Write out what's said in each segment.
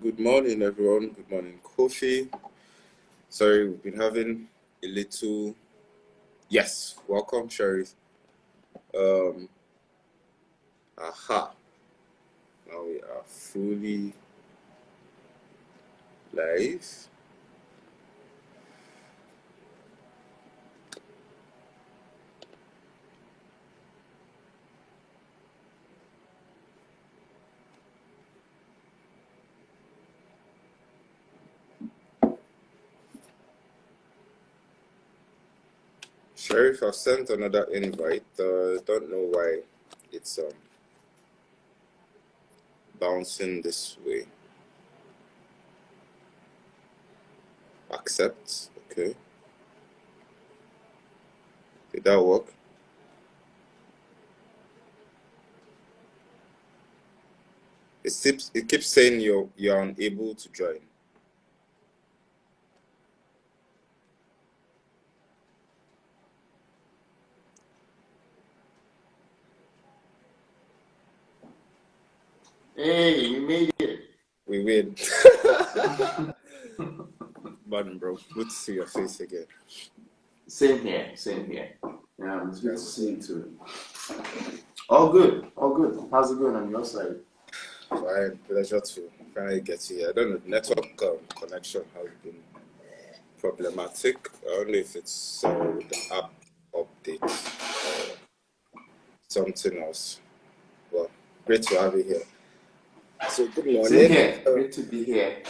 Good morning, everyone. Good morning, Kofi. Sorry, we've been having a little. Yes, welcome, Sharif. Um, aha. Now we are fully live. Sharif, I've sent another invite. Don't know why it's bouncing this way. Accept. Okay. Did that work? It keeps saying you're unable to join. Hey, we made it. We win. Pardon, bro. Good to see your face again. Same here, same here. It's good to see you too. All good, all good. How's it going on your side? Fine, pleasure to finally get you here. I don't know, network connection has been problematic. I don't know if it's the app update or something else. Well, great to have you here. So, good morning. Same here. Great to be here.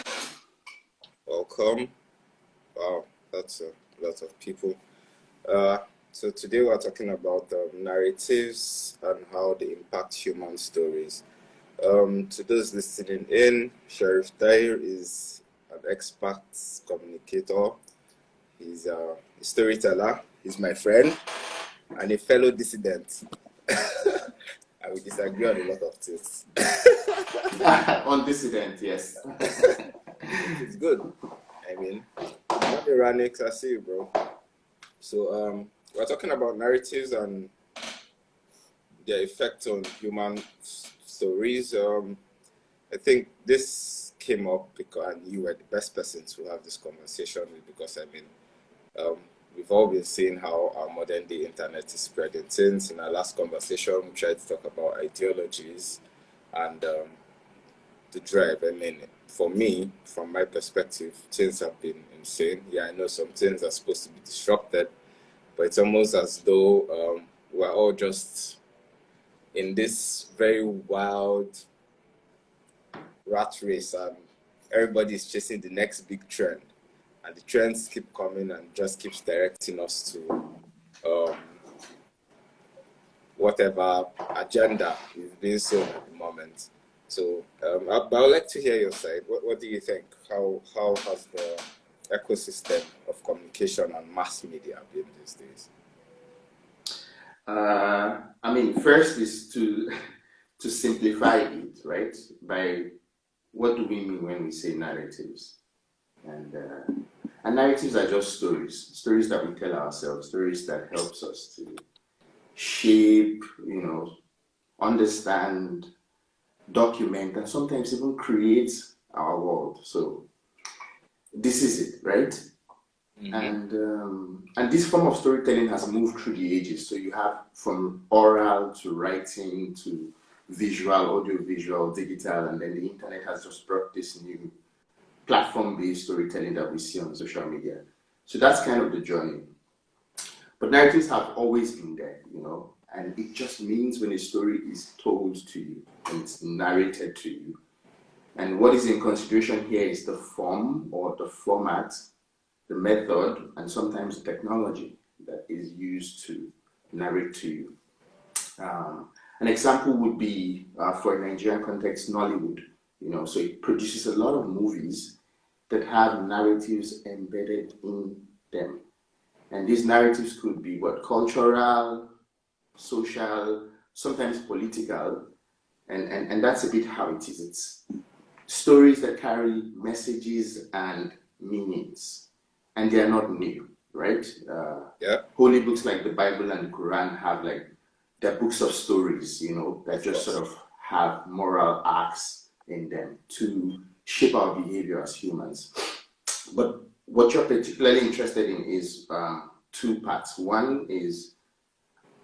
Welcome. Wow, that's a lot of people. So today we're talking about narratives and how they impact human stories. To those listening in, Sheriff Dair is an expert communicator. He's a storyteller. He's my friend and a fellow dissident. And we disagree on a lot of things. On dissident, yes. It's good. I mean, not Ranix, I see you, bro. So we're talking about narratives and their effect on human stories. I think this came up because you were the best person to have this conversation with, because I mean, we've all been seeing how our modern day internet is spreading things. In our last conversation, we tried to talk about ideologies and the drive. I mean, for me, from my perspective, things have been insane. Yeah, I know some things are supposed to be disrupted, but it's almost as though we're all just in this very wild rat race, and everybody's chasing the next big trend, and the trends keep coming and just keeps directing us to whatever agenda is being sold at the moment. So but I would like to hear your side. What do you think? How has the ecosystem of communication and mass media been these days? I mean, first is to simplify it, right? By what do we mean when we say narratives? And narratives are just stories that we tell ourselves, stories that helps us to shape, understand, document, and sometimes even create our world. So this is it, right? Mm-hmm. And this form of storytelling has moved through the ages. So you have from oral to writing to visual, audio, visual, digital, and then the internet has just brought this new platform-based storytelling that we see on social media. So that's kind of the journey. But narratives have always been there, and it just means when a story is told to you and it's narrated to you. And what is in consideration here is the form or the format, the method, and sometimes the technology that is used to narrate to you. An example would be, for a Nigerian context, Nollywood. So it produces a lot of movies that have narratives embedded in them. And these narratives could be cultural, social, sometimes political, and that's a bit how it is. It's stories that carry messages and meanings, and they are not new, right? Holy books like the Bible and the Quran have they're books of stories, that just sort of have moral arcs in them to shape our behavior as humans. But what you're particularly interested in is two parts. One is,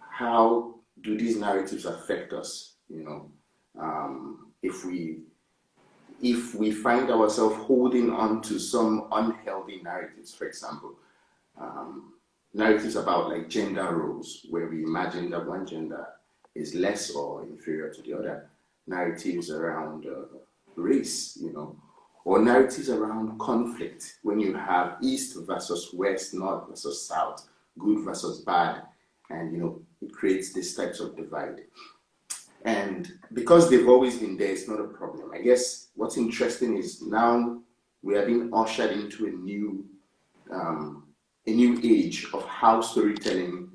how do these narratives affect us? If we find ourselves holding on to some unhealthy narratives, for example, narratives about like gender roles, where we imagine that one gender is less or inferior to the other, narratives around race, or narratives around conflict, when you have East versus West, North versus South, good versus bad, and it creates these types of divide. And because they've always been there, it's not a problem. I guess what's interesting is now we are being ushered into a new age of how storytelling,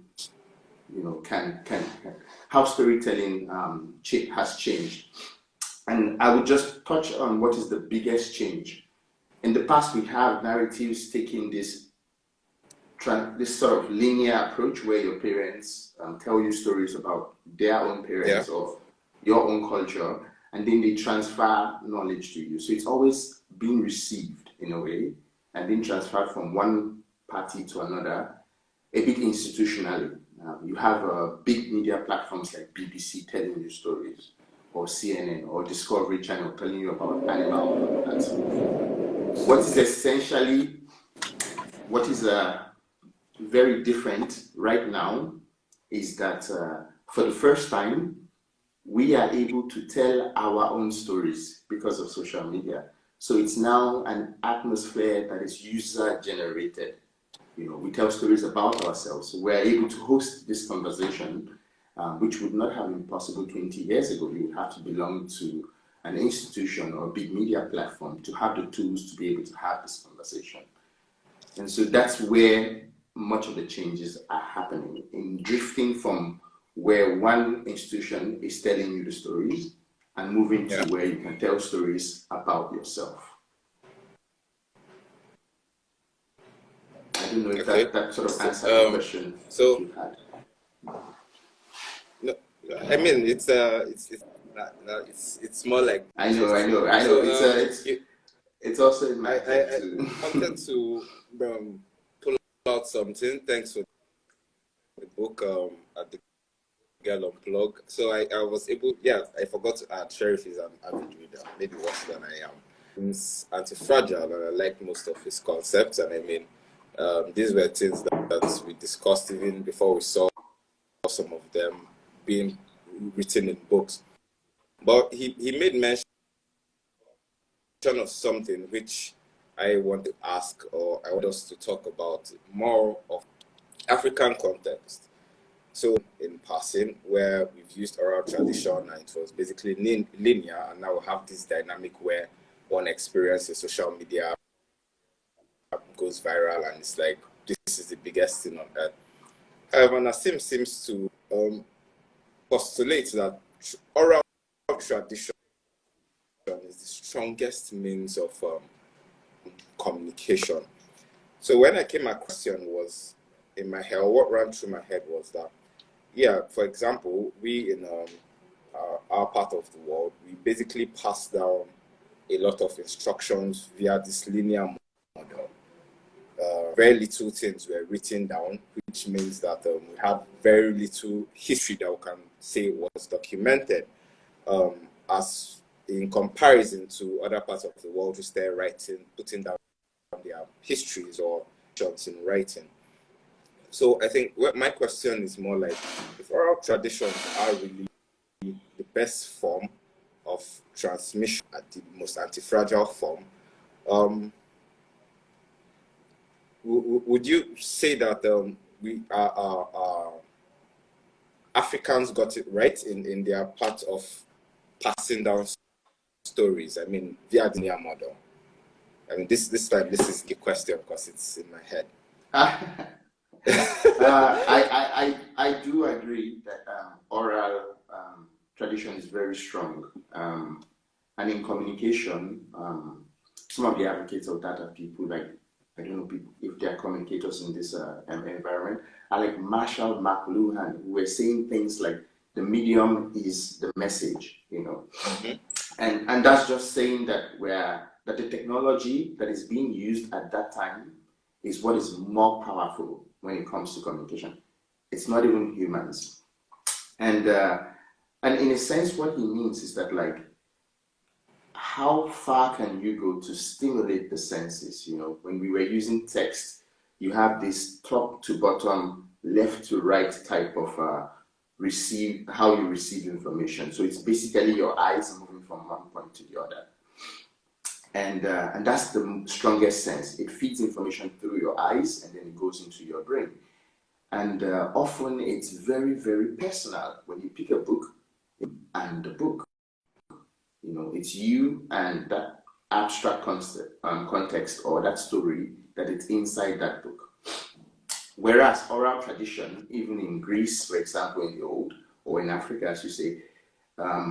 how storytelling has changed. And I would just touch on what is the biggest change. In the past, we have narratives taking this sort of linear approach where your parents tell you stories about their own parents or your own culture, and then they transfer knowledge to you. So it's always being received in a way and being transferred from one party to another, a bit institutionally. You have big media platforms like BBC telling you stories, or CNN or Discovery Channel telling you about animals. What is very different right now is that for the first time, we are able to tell our own stories because of social media. So it's now an atmosphere that is user generated. We tell stories about ourselves. So we're able to host this conversation, which would not have been possible 20 years ago. You would have to belong to an institution or a big media platform to have the tools to be able to have this conversation. And so that's where much of the changes are happening, in drifting from where one institution is telling you the stories and moving to where you can tell stories about yourself. I don't know if that sort of answers the question you had. No, I mean it's more like I know. So, it's also in my head too. I wanted to pull out something. Thanks for the book at the Girl Unplug. So I was able, I forgot to add Sheriff is an avid reader, maybe worse than I am. It's anti-fragile, and I like most of his concepts. And I mean, these were things that we discussed even before we saw some of them being written in books. But he made mention of something which I want to ask, or I want us to talk about more of African context. So in passing, where we've used oral tradition and it was basically linear, and now we have this dynamic where one experience in social media goes viral and it's like, this is the biggest thing on earth. However, Nassim seems to postulate that oral tradition is the strongest means of communication. So when I came across question was in my head, what ran through my head was that, for example, we in our part of the world, we basically pass down a lot of instructions via this linear model. Very little things were written down, which means that we have very little history that we can say was documented, as in comparison to other parts of the world, which they're writing, putting down their histories or in writing. So I think my question is more like, if oral traditions are really the best form of transmission, at the most anti-fragile form, would you say that we Africans got it right in their part of passing down stories? I mean, via the linear model. I mean, this time this is the question because it's in my head. I do agree that oral tradition is very strong, and in communication, some of the advocates of that are people like, I don't know if they are communicators in this environment, are like Marshall McLuhan, who were saying things like the medium is the message, Mm-hmm. and that's just saying that we're that the technology that is being used at that time is what is more powerful when it comes to communication. It's not even humans. And in a sense, what he means is that, like, how far can you go to stimulate the senses? You know, when we were using text, you have this top to bottom, left to right type of how you receive information. So it's basically your eyes moving from one point to the other. And that's the strongest sense. It feeds information through your eyes and then it goes into your brain. And often it's very, very personal. When you pick a book and the book, you know, it's you and that abstract context or that story that is inside that book. Whereas oral tradition, even in Greece, for example, in the old, or in Africa, as you say,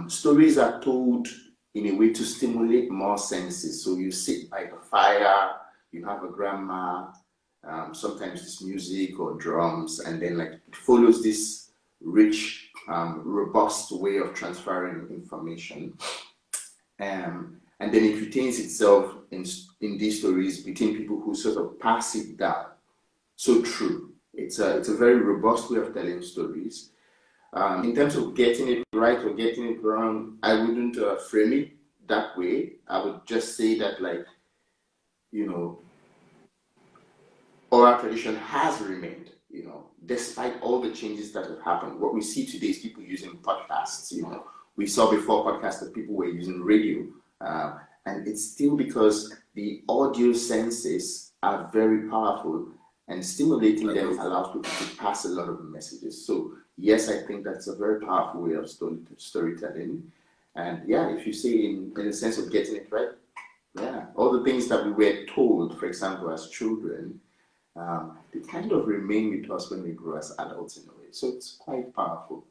stories are told in a way to stimulate more senses. So you sit by the fire, you have a grandma, sometimes it's music or drums, and then like it follows this rich, robust way of transferring information. And then it retains itself in these stories between people who sort of pass it down. So true. It's a very robust way of telling stories. In terms of getting it right or getting it wrong, I wouldn't frame it that way. I would just say that, like, you know, oral tradition has remained, you know, despite all the changes that have happened. What we see today is people using podcasts, you know. We saw before podcasts that people were using radio. And it's still because the audio senses are very powerful, and stimulating them allows people to pass a lot of messages. So yes, I think that's a very powerful way of storytelling. And yeah, if you say in the sense of getting it right, yeah, all the things that we were told, for example, as children, they kind of remain with us when we grow as adults in a way. So it's quite powerful.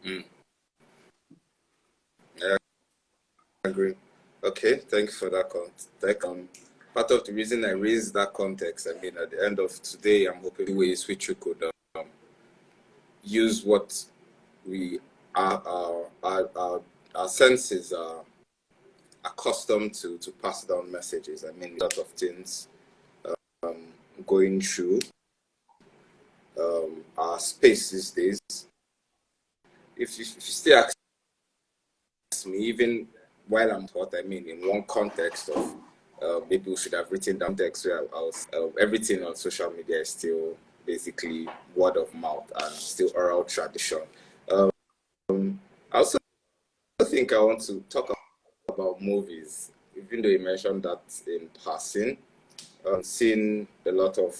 Yeah, I agree. Okay, thanks for that part of the reason I raised that context, I mean, at the end of today, I'm hoping ways which we could use what we our senses are accustomed to pass down messages. I mean, a lot of things going through our space these days. If you still ask me, even while I'm taught, I mean, in one context of maybe we should have written down text where everything on social media is still basically word of mouth and still oral tradition. I also think I want to talk about movies, even though you mentioned that in passing. Seen a lot of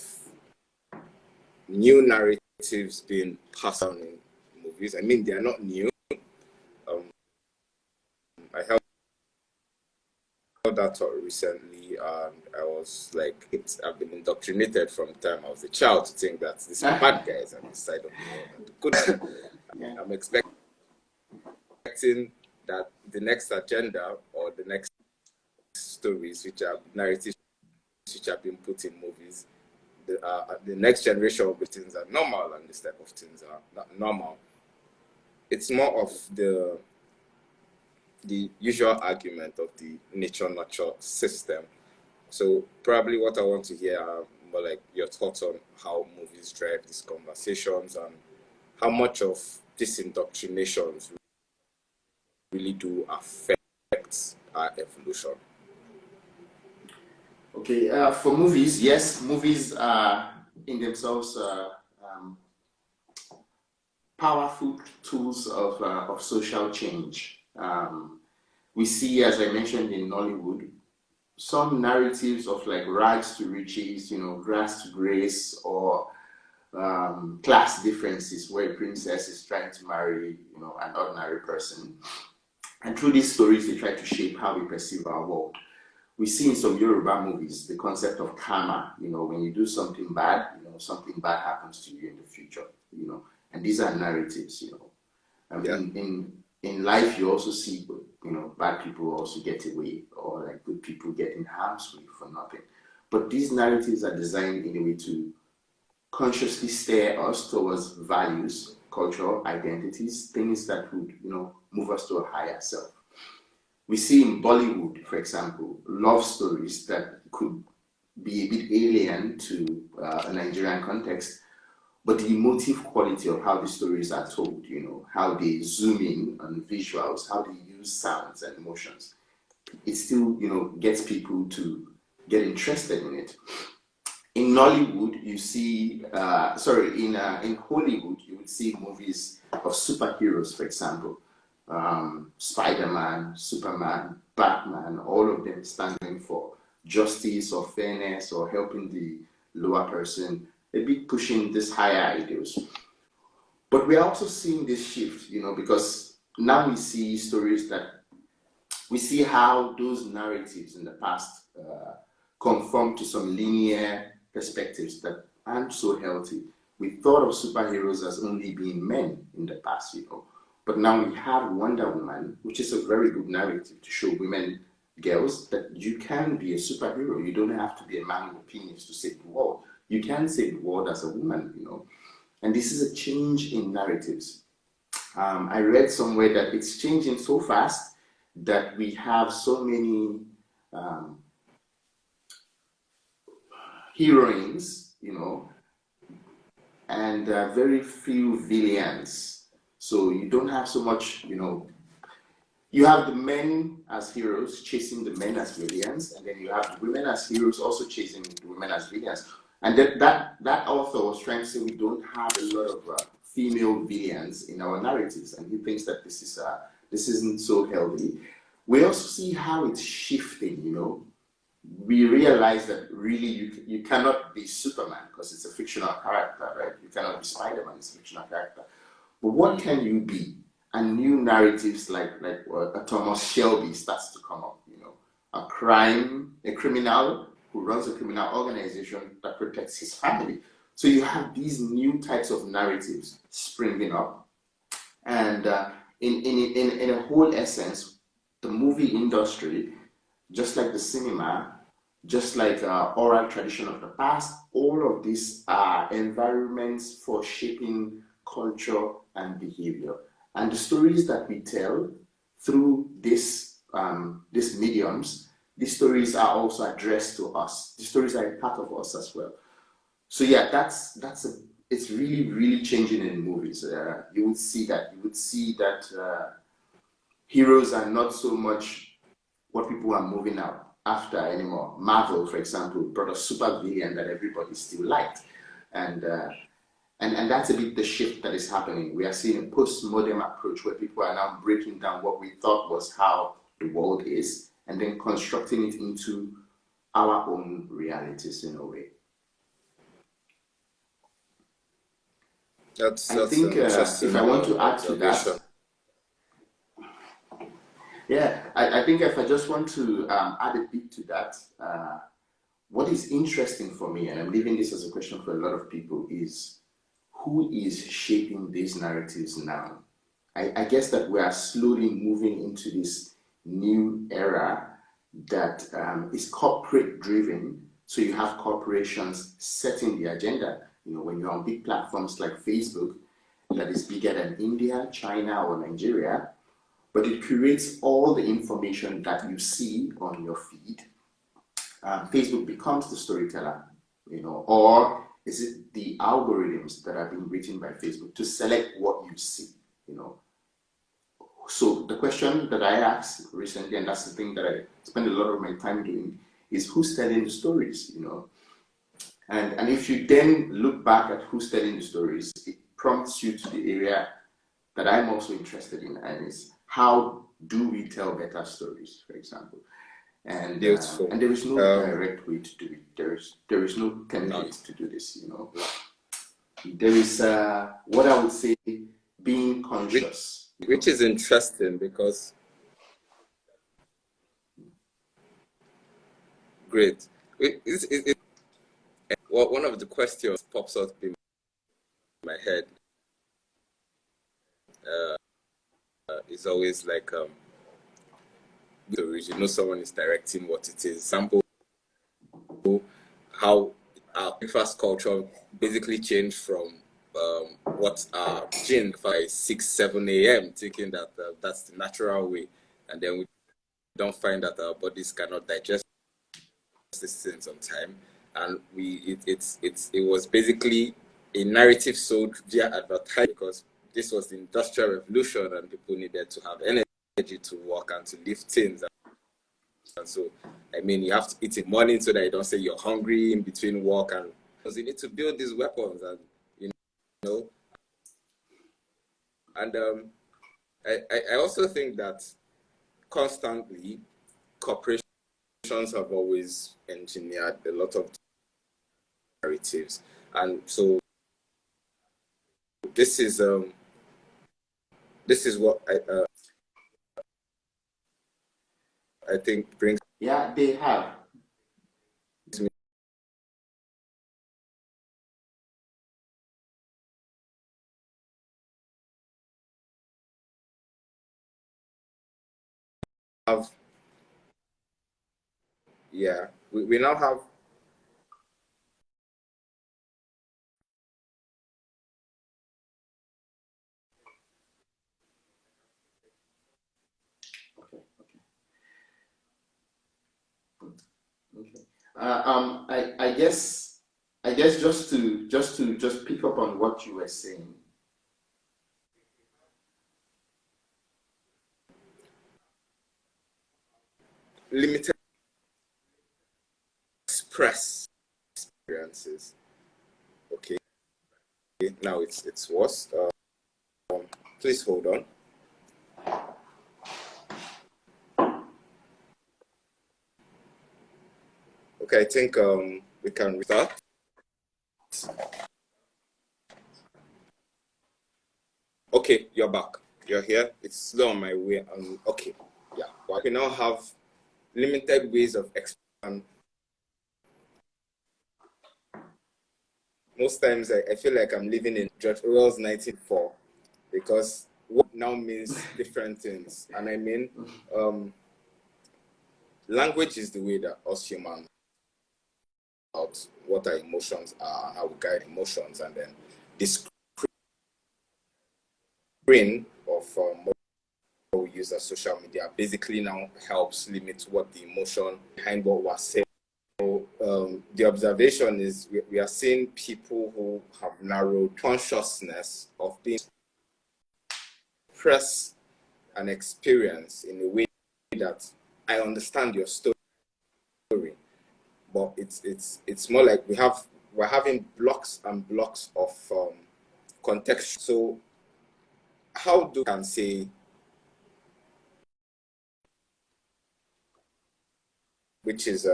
new narratives being passed on in movies. I mean, they are not new. I held that thought recently, and I was like, I've been indoctrinated from the time I was a child to think that these bad guys on this side of the world. I'm expecting that the next agenda or the next stories, which are narratives which have been put in movies, the next generation of things are normal and this type of things are not normal. It's more of the usual argument of the nature-nurture system. So probably what I want to hear are more like your thoughts on how movies drive these conversations and how much of these indoctrinations really do affect our evolution. Okay, for movies, yes, movies are in themselves powerful tools of social change. We see, as I mentioned in Nollywood, some narratives of like rags to riches, you know, grass to grace, or class differences where a princess is trying to marry, you know, an ordinary person. And through these stories, they try to shape how we perceive our world. We see in some Yoruba movies the concept of karma. You know, when you do something bad, you know, something bad happens to you in the future. You know, and these are narratives. You know, in life, you also see, you know, bad people also get away, or like good people get in harm's way for nothing. But these narratives are designed in a way to consciously steer us towards values, cultural identities, things that would, you know, move us to a higher self. We see in Bollywood, for example, love stories that could be a bit alien to a Nigerian context, but the emotive quality of how the stories are told, how they zoom in on visuals, how they use sounds and emotions, it still, gets people to get interested in it. In Nollywood, you see, in Hollywood, you would see movies of superheroes, for example, Spider-Man, Superman, Batman, all of them standing for justice or fairness or helping the lower person, a bit pushing these higher ideals. But we're also seeing this shift, because now we see stories that we see how those narratives in the past conform to some linear perspectives that aren't so healthy. We thought of superheroes as only being men in the past, but now we have Wonder Woman, which is a very good narrative to show women, girls, that you can be a superhero. You don't have to be a man with penis to save the world. You can save the world as a woman, And this is a change in narratives. I read somewhere that it's changing so fast that we have so many heroines, and very few villains. So you don't have so much, you have the men as heroes chasing the men as villains, and then you have the women as heroes also chasing the women as villains. And that author was trying to say we don't have a lot of female villains in our narratives, and he thinks that this isn't so healthy. We also see how it's shifting, We realize that really you cannot be Superman because it's a fictional character, right? You cannot be Spider-Man, it's a fictional character. But what can you be? And new narratives like Thomas Shelby starts to come up, a criminal who runs a criminal organization that protects his family. So you have these new types of narratives springing up. And in a whole essence, the movie industry, just like the cinema, just like oral tradition of the past, all of these are environments for shaping culture and behavior. And the stories that we tell through these mediums, these stories are also addressed to us. These stories are a part of us as well. So yeah, it's really, really changing in movies. You would see that heroes are not so much what people are moving out after anymore. Marvel, for example, brought a super villain that everybody still liked. And that's a bit the shift that is happening. We are seeing a postmodern approach where people are now breaking down what we thought was how the world is and then constructing it into our own realities in a way. That's if I want to add to that, I think if I just want to add a bit to that, what is interesting for me, and I'm leaving this as a question for a lot of people, is who is shaping these narratives now? I guess that we are slowly moving into this new era that is corporate driven. So you have corporations setting the agenda. When you're on big platforms like Facebook, that is bigger than India, China, or Nigeria, but it curates all the information that you see on your feed. Facebook becomes the storyteller, or is it the algorithms that are being written by Facebook to select what you see, So the question that I asked recently, and that's the thing that I spend a lot of my time doing, is who's telling the stories, And if you then look back at who's telling the stories, it prompts you to the area that I'm also interested in, and is how do we tell better stories, for example. And there is no direct way to do it. There is no template to do this, There is what I would say being conscious. Which is interesting because great. Well, one of the questions pops up in my head is always like someone is directing what it is. Example, how our breakfast culture basically changed from what our gin by 6-7 a.m. thinking that that's the natural way, and then we don't find that our bodies cannot digest these things on time, and it was basically a narrative sold via advertising, because this was the industrial revolution and people needed to have energy to work and to lift things. And so, I mean, you have to eat in the morning so that you don't say you're hungry in between work, and because you need to build these weapons, and you know, and I also think that constantly corporations have always engineered a lot of narratives, and so this is what I think brings. Yeah, they have. Me have yeah, we now have Okay, okay. I guess just pick up on what you were saying. limited express experiences. Okay, now it's worse. Please hold on. Okay, I think we can restart. Okay, you're back. You're here. It's slow on my way. Okay, yeah. Well, we now have limited ways of expression. Most times I feel like I'm living in George Orwell's 1984, because what now means different things. And I mean, language is the way that us humans out what our emotions are, how we guide emotions, and then this screen of what we use as social media basically now helps limit what the emotion behind what we're saying. So the observation is we are seeing people who have narrowed consciousness of being express an experience in a way that I understand your story, but it's more like we're having blocks and blocks of context. So how do can say which is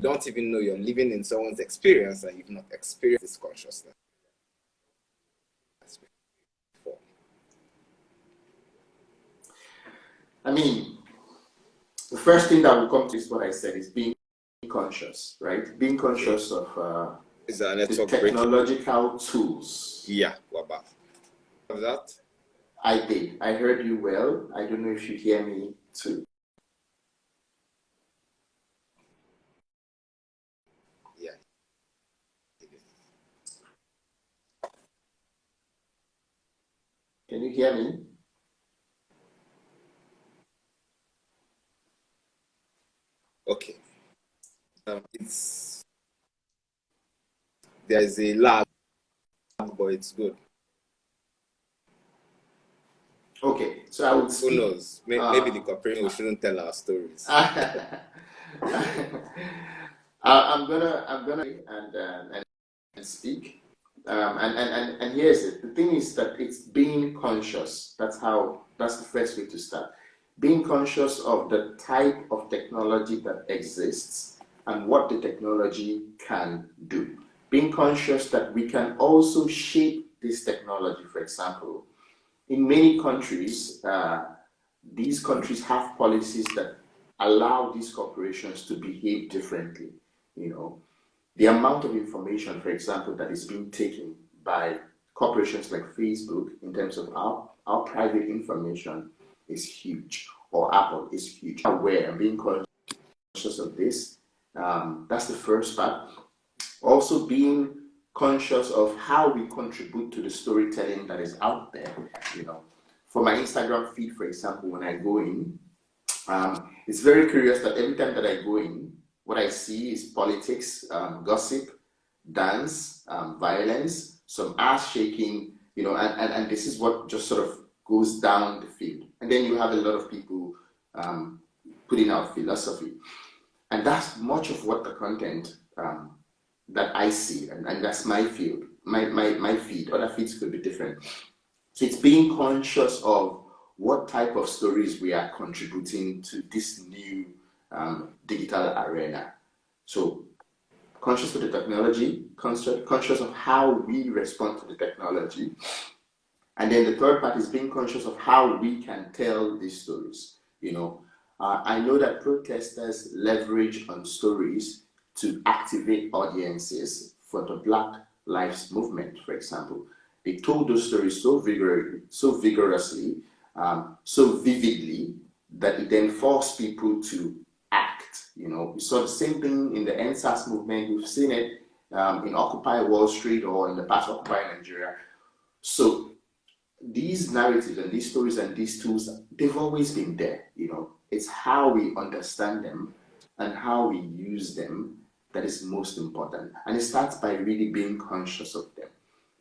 don't even know you're living in someone's experience and you've not experienced this consciousness before. I mean, the first thing that will come to is what I said is being conscious, right? Being conscious of Is that the technological tools. Yeah, what about that? I did. I heard you well. I don't know if you hear me too. Yeah. Can you hear me? Okay. There's a lag, but it's good. Okay, so I would Who knows? Maybe the corporation shouldn't tell our stories. I'm gonna and speak. And here's it. The thing is that it's being conscious. That's the first way to start. Being conscious of the type of technology that exists and what the technology can do. Being conscious that we can also shape this technology. For example, in many countries, these countries have policies that allow these corporations to behave differently. You know, the amount of information, for example, that is being taken by corporations like Facebook in terms of our private information is huge, or Apple is huge. Aware and being conscious of this, that's the first part. Also being conscious of how we contribute to the storytelling that is out there. For my Instagram feed, for example, when I go in, it's very curious that every time that I go in, what I see is politics, gossip, dance, violence, some ass shaking, and this is what just sort of goes down the field. And then you have a lot of people putting out philosophy. And that's much of what the content that I see, and that's my field, my feed. Other feeds could be different. So it's being conscious of what type of stories we are contributing to this new digital arena. So conscious of the technology, conscious of how we respond to the technology. And then the third part is being conscious of how we can tell these stories. I know that protesters leverage on stories to activate audiences for the Black Lives Movement, for example. They told those stories so vigorously, so vividly, that it then forced people to act. We saw the same thing in the NSAS movement. We've seen it in Occupy Wall Street, or in the past Occupy Nigeria. So these narratives and these stories and these tools, they've always been there. It's how we understand them and how we use them that is most important. And it starts by really being conscious of them,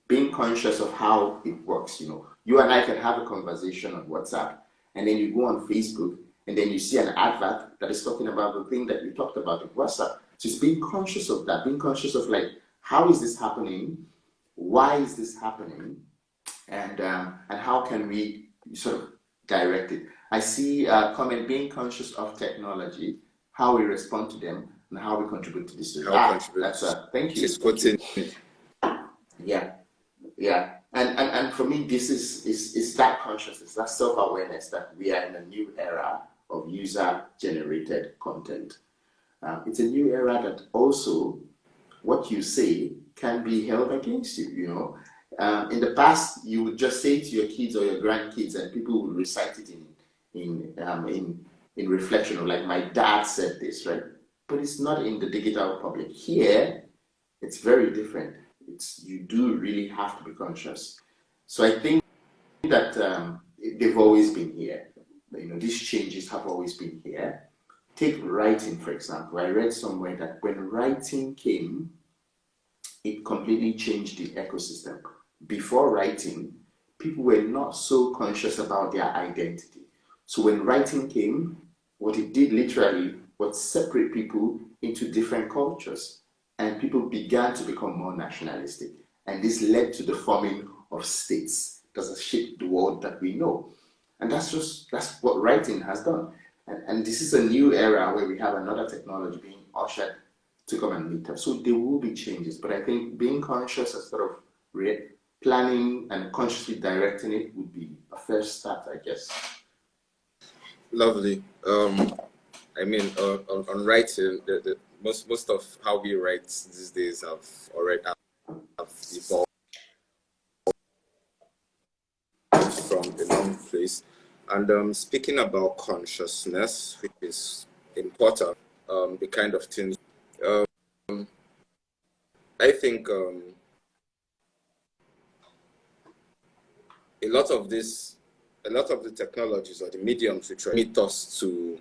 being conscious of how it works. You and I can have a conversation on WhatsApp, and then you go on Facebook, and then you see an advert that is talking about the thing that you talked about in WhatsApp. So it's being conscious of that, being conscious of how is this happening? Why is this happening? And how can we sort of direct it? I see a comment, being conscious of technology, how we respond to them, and how we contribute to this. Thank you. Yeah. And for me, this is that consciousness, that self-awareness that we are in a new era of user-generated content. It's a new era that also what you say can be held against you. In the past, you would just say to your kids or your grandkids, and people would recite it in reflection of, like, my dad said this, right? But it's not in the digital public. Here, it's very different. You do really have to be conscious. So I think that they've always been here. These changes have always been here. Take writing, for example. I read somewhere that when writing came, it completely changed the ecosystem. Before writing, people were not so conscious about their identity. So when writing came, what it did literally was separate people into different cultures, and people began to become more nationalistic. And this led to the forming of states that has shaped the world that we know. And that's what writing has done. And this is a new era where we have another technology being ushered to come and meet us. So there will be changes, but I think being conscious and sort of planning and consciously directing it would be a first start, I guess. Lovely. I mean, on writing, most of how we write these days have evolved from a long place. And speaking about consciousness, which is important, the kind of things, I think a lot of the technologies or the mediums which permit us to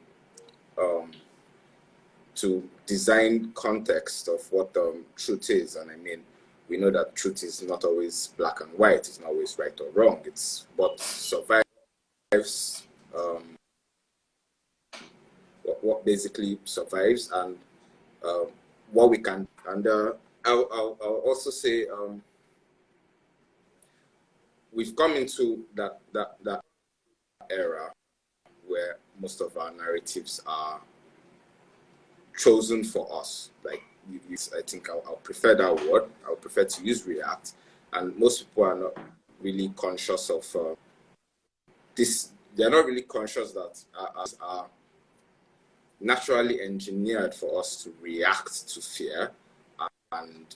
design context of what truth is. And I mean, we know that truth is not always black and white, it's not always right or wrong, it's what survives, what basically survives, and what we can. And I'll also say we've come into that era where most of our narratives are chosen for us. Like, I think I'll prefer that word. I'll prefer to use react. And most people are not really conscious of this. They're not really conscious that ours are naturally engineered for us to react to fear, and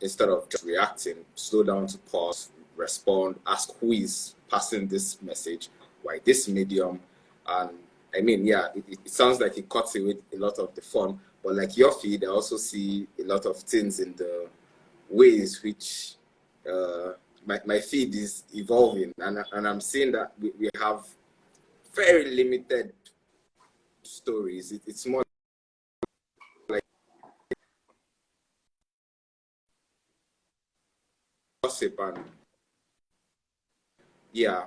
instead of just reacting, slow down to pause, respond, ask who is passing this message, why this medium. And I mean, yeah, it sounds like it cuts away a lot of the fun, but like your feed, I also see a lot of things in the ways which my feed is evolving, and I'm seeing that we have very limited stories. It's more like gossip, and yeah,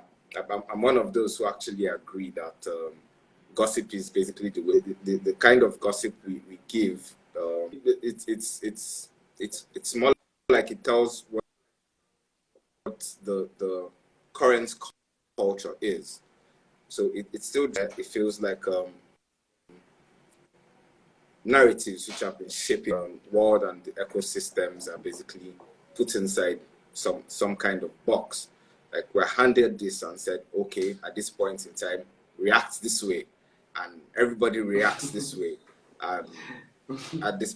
I'm one of those who actually agree that gossip is basically the way the kind of gossip we give. It's more like it tells what the current culture is. So it's still there. It feels like narratives which have been shaping the world, and the ecosystems are basically put inside some kind of box. Like we're handed this and said, okay, at this point in time, react this way, and everybody reacts this way. At this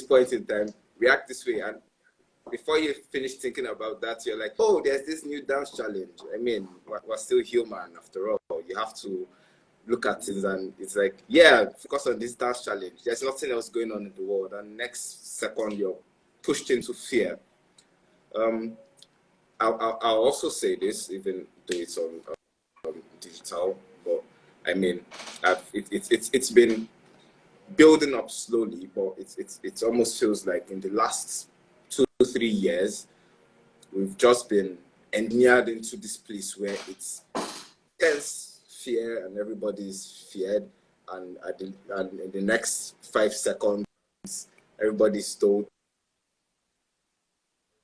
point in time, react this way, and before you finish thinking about that, you're like, oh, there's this new dance challenge. I mean, we're still human after all. You have to look at things, and it's like, yeah, focus on this dance challenge. There's nothing else going on in the world, and next second you're pushed into fear. I'll also say this, even though it's on digital, but I mean, it's been building up slowly, but it almost feels like in the last 2-3 years, we've just been engineered into this place where it's tense fear and everybody's feared, and in the next 5 seconds, everybody's told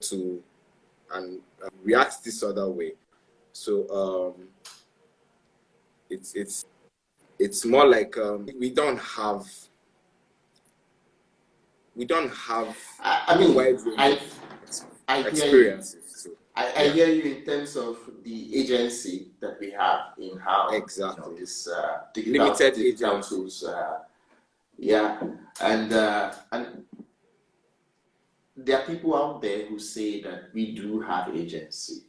to and react this other way. So it's more like we don't have I mean, wide range I of hear you. experiences. So, I yeah, hear you in terms of the agency that we have in how exactly. this Limited digital agency. tools. Yeah, and there are people out there who say that we do have agency.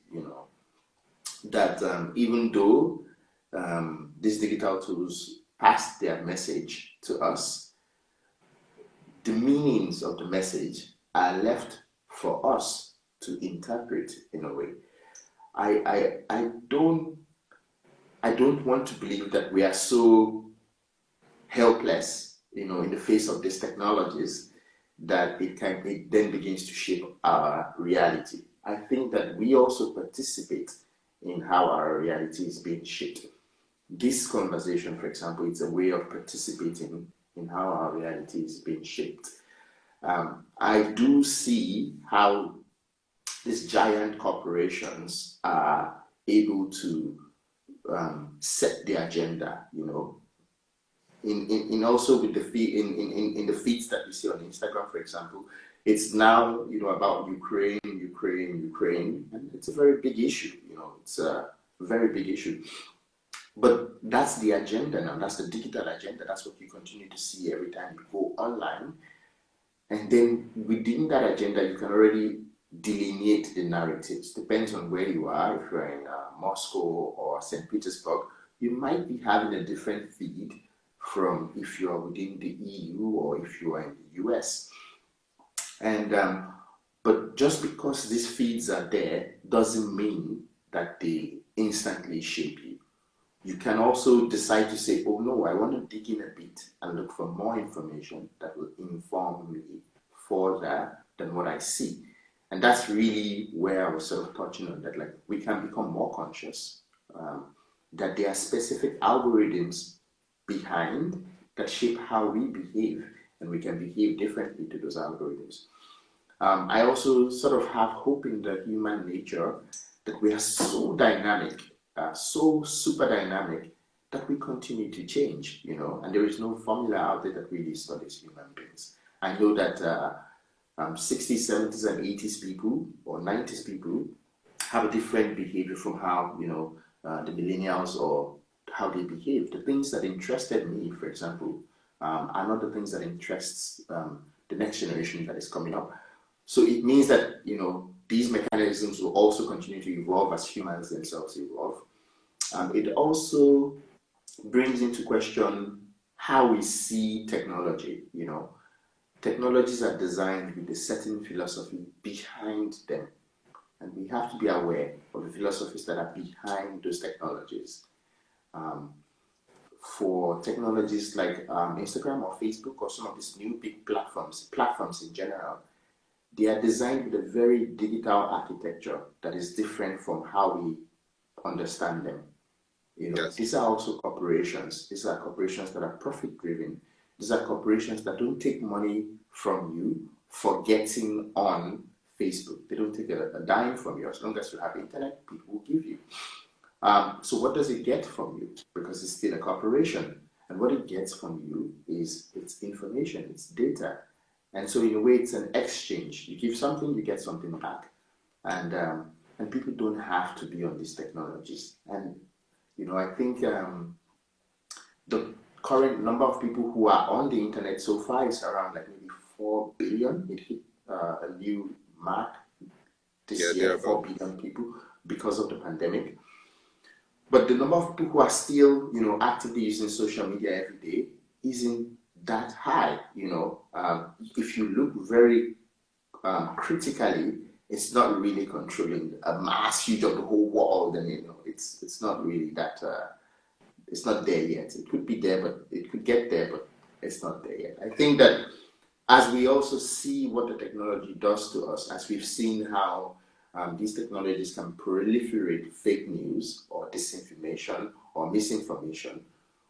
That even though these digital tools pass their message to us, the meanings of the message are left for us to interpret in a way. I don't want to believe that we are so helpless, in the face of these technologies, that it then begins to shape our reality. I think that we also participate in how our reality is being shaped. This conversation, for example, is a way of participating in how our reality is being shaped. I do see how these giant corporations are able to set the agenda, in also with the feed in the feeds that you see on Instagram, for example. It's now about Ukraine, and it's a very big issue. It's a very big issue. But that's the agenda now. That's the digital agenda. That's what you continue to see every time you go online. And then within that agenda, you can already delineate the narratives. Depends on where you are. If you're in Moscow or St. Petersburg, you might be having a different feed from if you are within the EU or if you are in the US. And but just because these feeds are there doesn't mean that they instantly shape you. You can also decide to say, oh no, I want to dig in a bit and look for more information that will inform me further than what I see. And that's really where I was sort of touching on that, like we can become more conscious, that there are specific algorithms behind that shape how we behave, and we can behave differently to those algorithms. I also sort of have hope in the human nature that we are so dynamic, so super dynamic, that we continue to change, and there is no formula out there that really studies human beings. I know that 60s, 70s, and 80s people or 90s people have a different behavior from how, the millennials or how they behave. The things that interested me, for example, are not the things that interests the next generation that is coming up. So it means that, these mechanisms will also continue to evolve as humans themselves evolve. It also brings into question how we see technology, technologies are designed with a certain philosophy behind them. And we have to be aware of the philosophies that are behind those technologies. Um, for technologies like Instagram or Facebook or some of these new big platforms in general, they are designed with a very digital architecture that is different from how we understand them. Yes. These are also corporations. These are corporations that are profit driven. These are corporations that don't take money from you for getting on Facebook. They don't take a dime from you. As long as you have internet, people will give you. So what does it get from you? Because it's still a corporation. And what it gets from you is its information, its data. And so in a way, it's an exchange. You give something, you get something back. And people don't have to be on these technologies. And I think the current number of people who are on the internet so far is around like maybe 4 billion. It hit a new mark this year, 4 billion people because of the pandemic. But the number of people who are still, actively using social media every day isn't that high. If you look very critically, it's not really controlling a mass huge of the whole world, and it's not really that. It's not there yet. It could be there, but it could get there, but it's not there yet. I think that as we also see what the technology does to us, as we've seen how these technologies can proliferate fake news or disinformation or misinformation,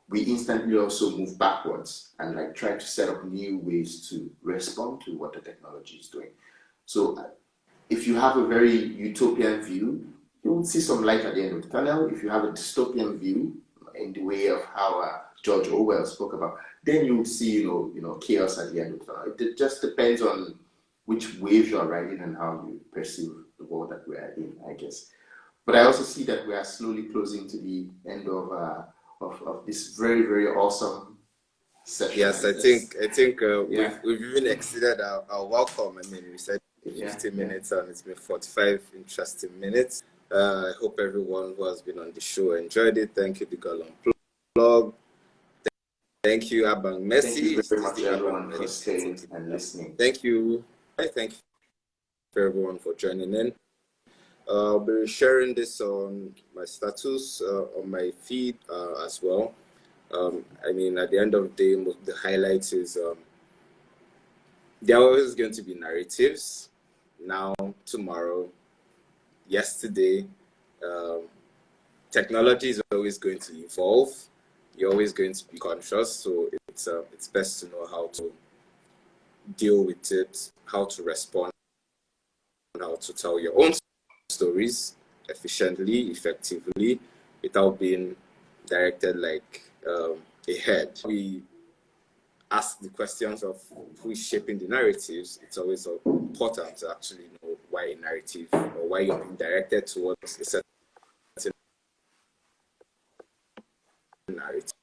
we instantly also move backwards and try to set up new ways to respond to what the technology is doing. So if you have a very utopian view, you will see some light at the end of the tunnel. If you have a dystopian view, in the way of how George Orwell spoke about, then you will see, chaos at the end of the tunnel. It just depends on which wave you're riding and how you perceive the world that we are in, I guess. But I also see that we are slowly closing to the end of this very, very awesome session. Yes, I think we've even exceeded our welcome. I mean, we said 50 minutes and it's been 45 interesting minutes. I hope everyone who has been on the show enjoyed it. Thank you, the Girl Unplugged. Thank you, Abang Messi. Thank you very much, everyone, for staying and listening. Thank you. Thank you for everyone for joining in. I'll be sharing this on my status, on my feed as well. I mean, at the end of the day, the highlights is there are always going to be narratives. Now, tomorrow, yesterday, technology is always going to evolve. You're always going to be conscious, so it's best to know how to deal with it, how to respond, how to tell your own stories efficiently, effectively, without being directed like a head. We ask the questions of who is shaping the narratives. It's always important to actually know why a narrative or why you're being directed towards a certain narrative,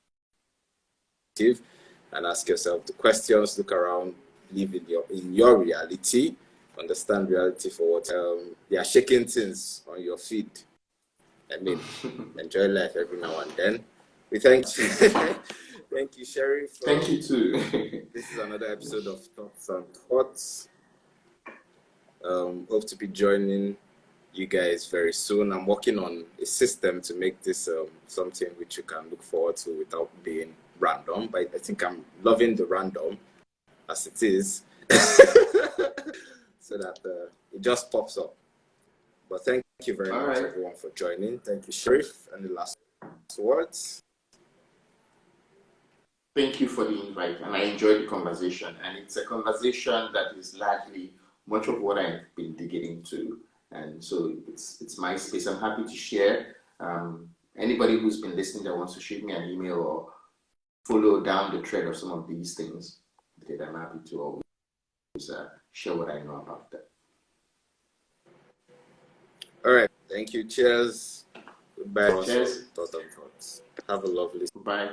and ask yourself the questions, look around, live in your reality, understand reality for what they are shaking things on your feet. I mean, enjoy life every now and then. We thank you. Thank you, Sheriff. Thank you too. This is another episode of Thoughts and Thoughts. Hope to be joining you guys very soon. I'm working on a system to make this something which you can look forward to without being random. But I think I'm loving the random as it is, so that it just pops up. But thank you very much, everyone, for joining. Thank you, Sheriff. And the last words. Thank you for the invite, and I enjoyed the conversation. And it's a conversation that is largely much of what I've been digging into, and so it's my space. I'm happy to share. Anybody who's been listening that wants to shoot me an email or follow down the thread of some of these things, I'm happy to always share what I know about that. All right. Thank you. Cheers. Goodbye. Cheers. Thoughts and Thoughts. Have a lovely. Bye.